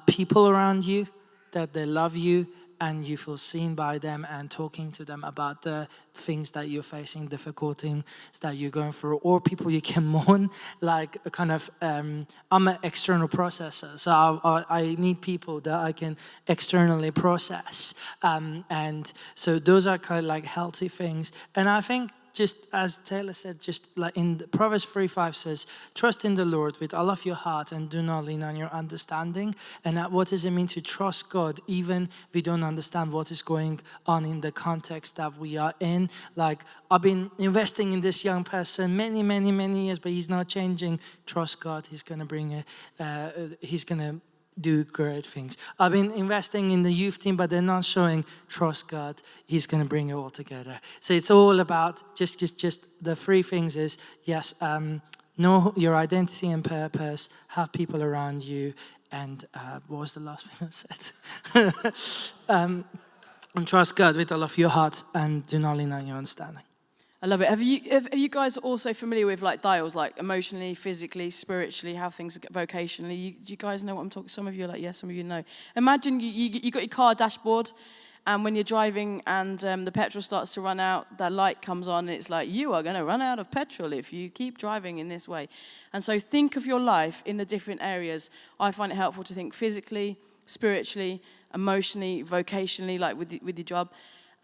[SPEAKER 6] people around you, that they love you, and you feel seen by them, and talking to them about the things that you're facing, difficulties that you're going through, or people you can mourn, like a kind of, I'm an external processor, so I need people that I can externally process. And so those are kind of like healthy things. And I think just as Taylor said, just like in the Proverbs 3:5 says, trust in the Lord with all of your heart and do not lean on your understanding. And what does it mean to trust God even if we don't understand what is going on in the context that we are in? Like, I've been investing in this young person many years, but he's not changing. Trust God, he's going to bring he's going to do great things. I've been investing in the youth team, but they're not showing. Trust God, he's going to bring it all together. So it's all about just the three things is, yes, know your identity and purpose, have people around you, and what was the last thing I said? And trust God with all of your heart and do not lean on your understanding.
[SPEAKER 1] I love it. Are you guys also familiar with like dials, like emotionally, physically, spiritually, how things get vocationally? Do you guys know what I'm talking? Some of you are like, yes, some of you know. Imagine you got your car dashboard, and when you're driving and the petrol starts to run out, that light comes on, and it's like, you are going to run out of petrol if you keep driving in this way. And so think of your life in the different areas. I find it helpful to think physically, spiritually, emotionally, vocationally, like with your job.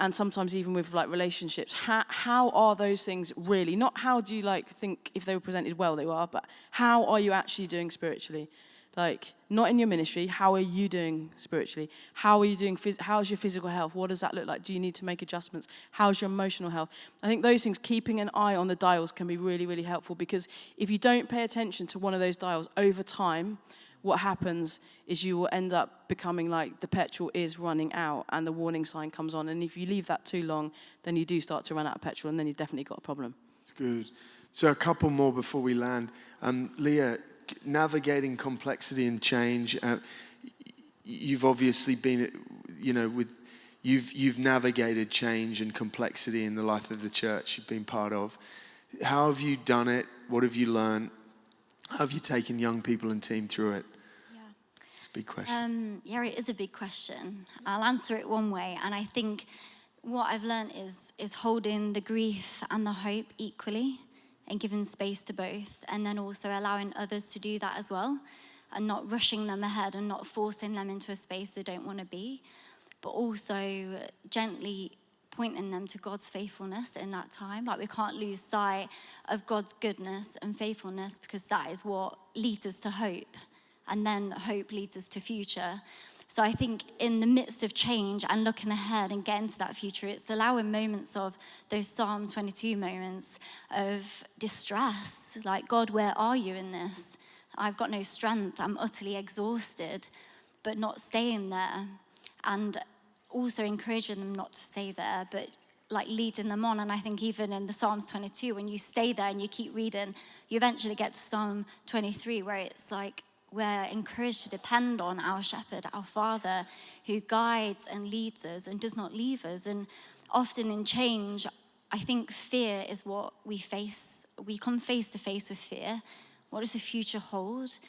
[SPEAKER 1] And sometimes even with like relationships, how are those things really? Not how do you like think if they were presented well they are, but how are you actually doing spiritually? Like, not in your ministry, how are you doing spiritually? How are you doing, how's your physical health? What does that look like? Do you need to make adjustments? How's your emotional health? I think those things, keeping an eye on the dials can be really, really helpful, because if you don't pay attention to one of those dials over time, what happens is you will end up becoming like the petrol is running out and the warning sign comes on. And if you leave that too long, then you do start to run out of petrol, and then you've definitely got a problem.
[SPEAKER 2] Good. So a couple more before we land. Leah, navigating complexity and change. You've obviously been, you've navigated change and complexity in the life of the church you've been part of. How have you done it? What have you learned? How have you taken young people and team through it?
[SPEAKER 4] Yeah.
[SPEAKER 2] It's a big question.
[SPEAKER 4] Yeah, it is a big question. I'll answer it one way, and I think what I've learned is holding the grief and the hope equally and giving space to both, and then also allowing others to do that as well, and not rushing them ahead and not forcing them into a space they don't want to be, but also gently pointing them to God's faithfulness in that time. Like, we can't lose sight of God's goodness and faithfulness, because that is what leads us to hope, and then hope leads us to future. So I think in the midst of change and looking ahead and getting to that future, it's allowing moments of those Psalm 22 moments of distress. Like, God, where are you in this? I've got no strength. I'm utterly exhausted, but not staying there. And also encouraging them not to stay there, but like leading them on. And I think even in the Psalms 22, when you stay there and you keep reading, you eventually get to Psalm 23, where it's like, we're encouraged to depend on our shepherd, our Father, who guides and leads us and does not leave us. And often in change, I think fear is what we face. We come face to face with fear. What does the future hold?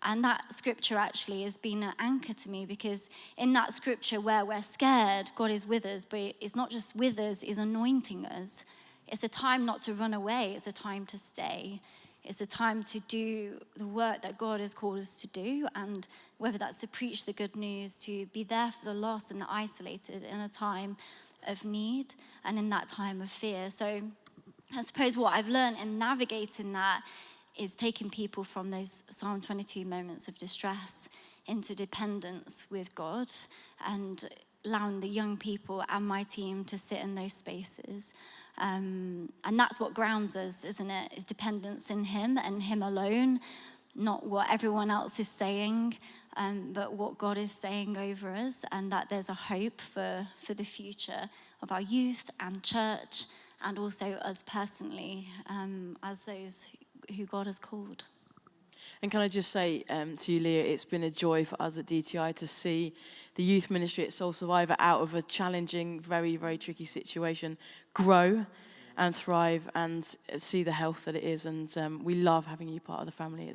[SPEAKER 4] And that scripture actually has been an anchor to me, because in that scripture where we're scared, God is with us, but it's not just with us, He's anointing us. It's a time not to run away, it's a time to stay. It's a time to do the work that God has called us to do, and whether that's to preach the good news, to be there for the lost and the isolated in a time of need and in that time of fear. So I suppose what I've learned in navigating that is taking people from those Psalm 22 moments of distress into dependence with God, and allowing the young people and my team to sit in those spaces. And that's what grounds us, isn't it? Is dependence in Him and Him alone, not what everyone else is saying, but what God is saying over us, and that there's a hope for the future of our youth and church, and also us personally, as those who God has called.
[SPEAKER 1] And can I just say to you, Leah, it's been a joy for us at DTI to see the youth ministry at Soul Survivor, out of a challenging, very, very tricky situation, grow and thrive and see the health that it is. And we love having you part of the family.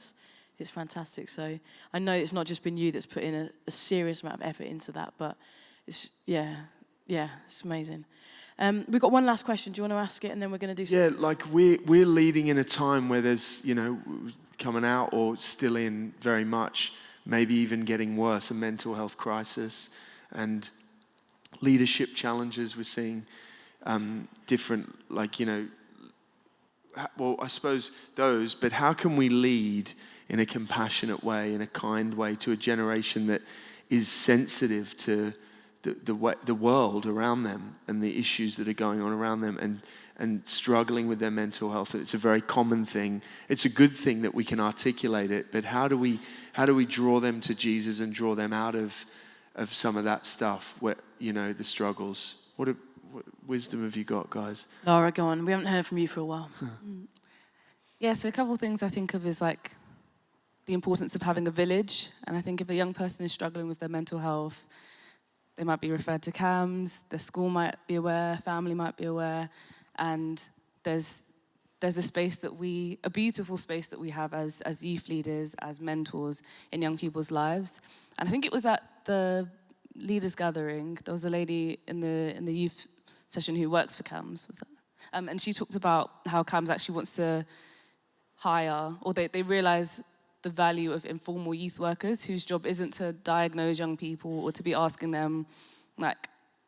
[SPEAKER 1] It's fantastic. So I know it's not just been you that's put in a serious amount of effort into that, but it's, it's amazing. We've got one last question. Do you want to ask it, and then we're going to do something?
[SPEAKER 2] Yeah, like we're leading in a time where there's, coming out or still in very much, maybe even getting worse, a mental health crisis and leadership challenges. We're seeing different, well, I suppose those, but how can we lead in a compassionate way, in a kind way, to a generation that is sensitive to the world around them and the issues that are going on around them, and struggling with their mental health? It's a very common thing. It's a good thing that we can articulate it, but how do we draw them to Jesus and draw them out of some of that stuff, where, the struggles? What wisdom have you got, guys?
[SPEAKER 1] Lara, go on. We haven't heard from you for a while.
[SPEAKER 5] Yeah, so a couple of things I think of is like the importance of having a village. And I think if a young person is struggling with their mental health, they might be referred to CAMS, their school might be aware, family might be aware, and there's a beautiful space that we have as youth leaders, as mentors in young people's lives. And I think it was at the leaders gathering, there was a lady in the youth session who works for CAMS, was that? And she talked about how CAMS actually wants to hire, or they realise the value of informal youth workers whose job isn't to diagnose young people or to be asking them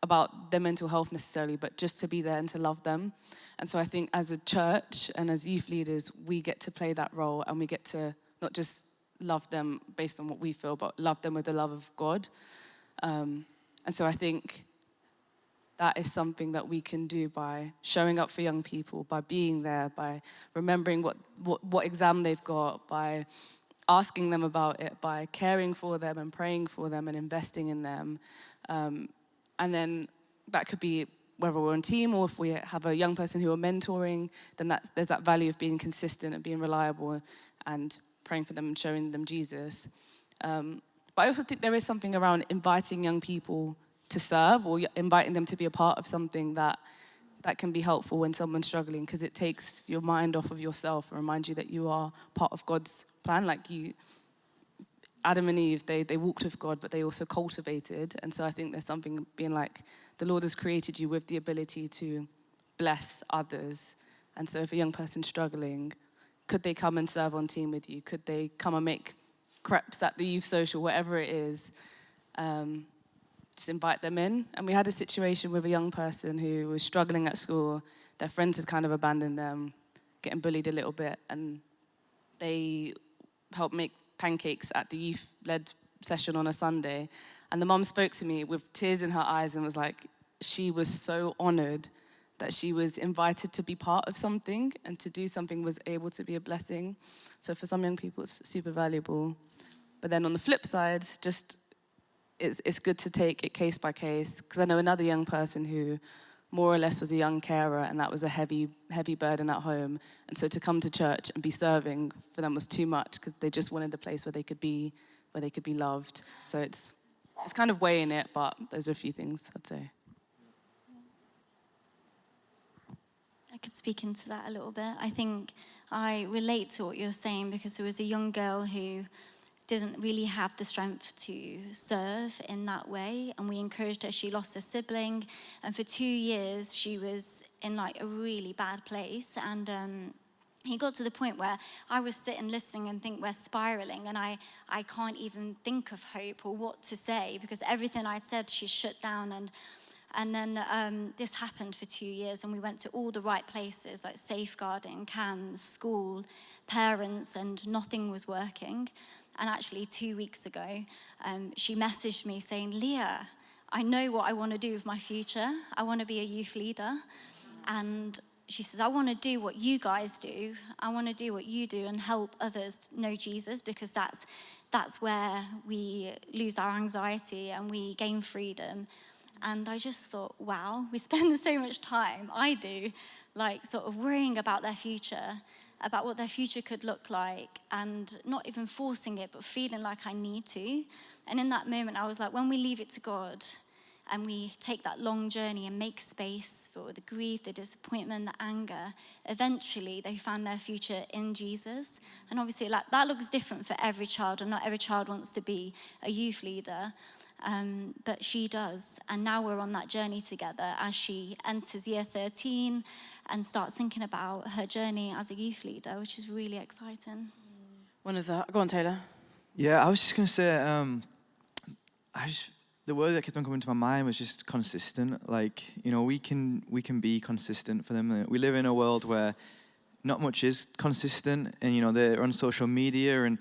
[SPEAKER 5] about their mental health necessarily, but just to be there and to love them. And so I think as a church and as youth leaders, we get to play that role, and we get to not just love them based on what we feel, but love them with the love of God. And so I think that is something that we can do by showing up for young people, by being there, by remembering what exam they've got, by asking them about it, by caring for them and praying for them and investing in them. And then that could be whether we're on team or if we have a young person who are mentoring, then there's that value of being consistent and being reliable and praying for them and showing them Jesus. But I also think there is something around inviting young people to serve, or inviting them to be a part of something that can be helpful when someone's struggling, because it takes your mind off of yourself and reminds you that you are part of God's plan. Like Adam and Eve, they walked with God, but they also cultivated. And so I think there's something being like, the Lord has created you with the ability to bless others. And so if a young person's struggling, could they come and serve on team with you? Could they come and make crepes at the youth social, whatever it is? Just invite them in. And we had a situation with a young person who was struggling at school. Their friends had kind of abandoned them, getting bullied a little bit, and they helped make pancakes at the youth-led session on a Sunday. And the mum spoke to me with tears in her eyes and was like, she was so honored that she was invited to be part of something, and to do something was able to be a blessing. So for some young people, it's super valuable. But then on the flip side, just it's good to take it case by case, because I know another young person who more or less was a young carer, and that was a heavy burden at home. And so to come to church and be serving for them was too much, because they just wanted a place where they could be loved. So it's kind of weighing it, but those are a few things I'd say.
[SPEAKER 4] I could speak into that a little bit. I think I relate to what you're saying, because there was a young girl who didn't really have the strength to serve in that way, and we encouraged her. She lost a sibling, and for 2 years she was in a really bad place. And he got to the point where I was sitting listening and think we're spiraling, and I can't even think of hope or what to say, because everything I'd said she shut down. And then this happened for 2 years, and we went to all the right places, like safeguarding, CAMS, school, parents, and nothing was working. And actually 2 weeks ago, she messaged me saying, Leah, I know what I want to do with my future. I want to be a youth leader. And she says, I want to do what you guys do. I want to do what you do and help others know Jesus, because that's where we lose our anxiety and we gain freedom. And I just thought, wow, we spend so much time, I do, sort of worrying about their future, about what their future could look like, and not even forcing it, but feeling like I need to. And in that moment, I was like, when we leave it to God and we take that long journey and make space for the grief, the disappointment, the anger, eventually they found their future in Jesus. And obviously that looks different for every child, and not every child wants to be a youth leader, but she does. And now we're on that journey together as she enters year 13 and starts thinking about her journey as a youth leader, which is really exciting.
[SPEAKER 1] Go on, Taylor.
[SPEAKER 3] Yeah, I was just going to say, the word that kept on coming to my mind was just consistent. We can be consistent for them. We live in a world where not much is consistent, and they're on social media, and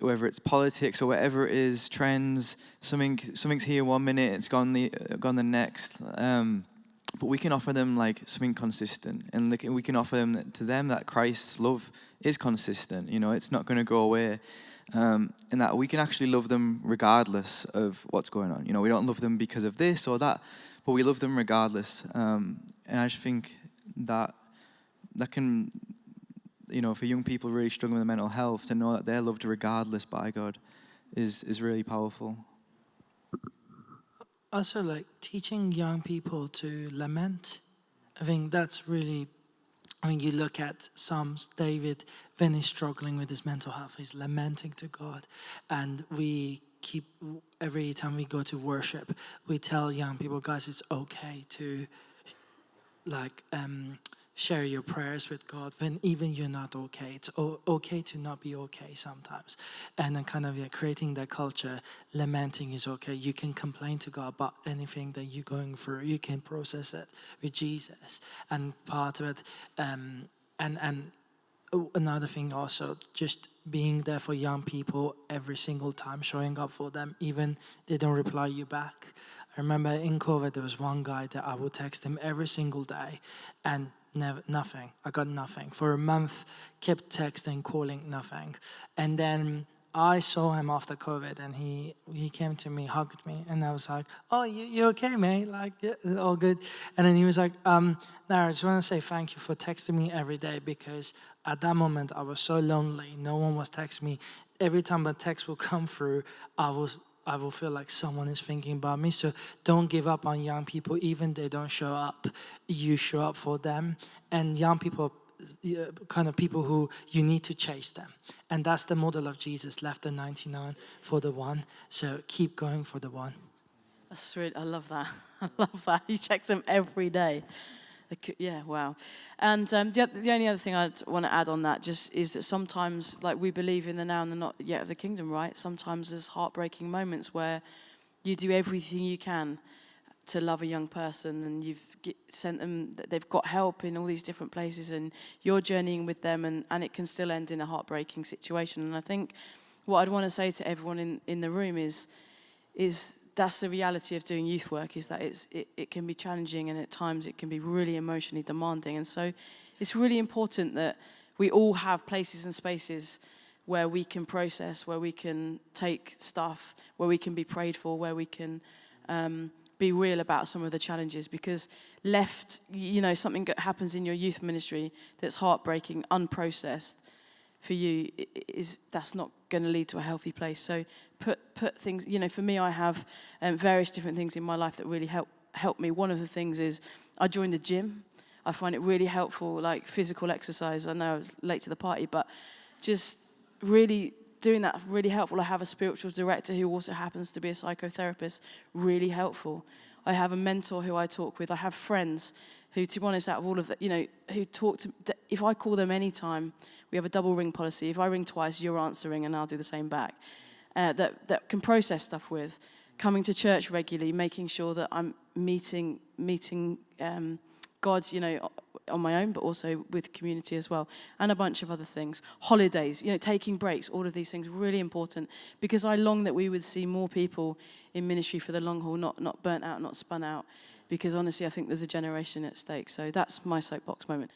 [SPEAKER 3] whether it's politics or whatever it is, trends, something's here one minute, it's gone the next. But we can offer them like something consistent, and we can offer them that Christ's love is consistent. It's not going to go away, and that we can actually love them regardless of what's going on. We don't love them because of this or that, but we love them regardless. And I just think that can, for young people really struggling with mental health, to know that they're loved regardless by God is really powerful.
[SPEAKER 6] Also, like teaching young people to lament, I think that's really, when you look at Psalms, David, when he's struggling with his mental health, he's lamenting to God. And every time we go to worship, we tell young people, guys, it's okay to share your prayers with God when even you're not okay. It's okay to not be okay sometimes. And then kind of creating that culture, lamenting is okay. You can complain to God about anything that you're going through. You can process it with Jesus. And part of it, and another thing also, just being there for young people every single time, showing up for them, even they don't reply you back. I remember in COVID, there was one guy that I would text him every single day, and nothing. I got nothing. For a month, kept texting, calling, nothing. And then I saw him after COVID, and he came to me, hugged me, and I was like, "Oh, you okay, mate? Like, yeah, all good." And then he was like, "Nara, I just want to say thank you for texting me every day, because at that moment I was so lonely. No one was texting me. Every time a text will come through, I will feel like someone is thinking about me. So don't give up on young people, even if they don't show up. You show up for them. And young people, kind of people who you need to chase them. And that's the model of Jesus, left the 99 for the one. So keep going for the one."
[SPEAKER 1] That's really, I love that. I love that. He checks them every day. Yeah, wow. And the only other thing I'd want to add on that just is that sometimes, like, we believe in the now and the not yet of the kingdom, right? Sometimes there's heartbreaking moments where you do everything you can to love a young person, and you've sent them, they've got help in all these different places, and you're journeying with them, and it can still end in a heartbreaking situation. And I think what I'd want to say to everyone in the room is that's the reality of doing youth work, is that it can be challenging, and at times it can be really emotionally demanding. And so it's really important that we all have places and spaces where we can process, where we can take stuff, where we can be prayed for, where we can be real about some of the challenges. Because something happens in your youth ministry that's heartbreaking, unprocessed for you, that's not going to lead to a healthy place. So put things, for me, I have various different things in my life that really help me. One of the things is I joined the gym. I find it really helpful, like physical exercise. I know I was late to the party, but just really doing that, really helpful. I have a spiritual director who also happens to be a psychotherapist, really helpful. I have a mentor who I talk with. I have friends who, to be honest, out of all of that, who talk to, if I call them anytime, we have a double ring policy. If I ring twice, you're answering, and I'll do the same back. That can process stuff with, coming to church regularly, making sure that I'm meeting God, on my own, but also with community as well, and a bunch of other things. Holidays, taking breaks, all of these things, really important, because I long that we would see more people in ministry for the long haul, not burnt out, not spun out, because honestly, I think there's a generation at stake. So that's my soapbox moment.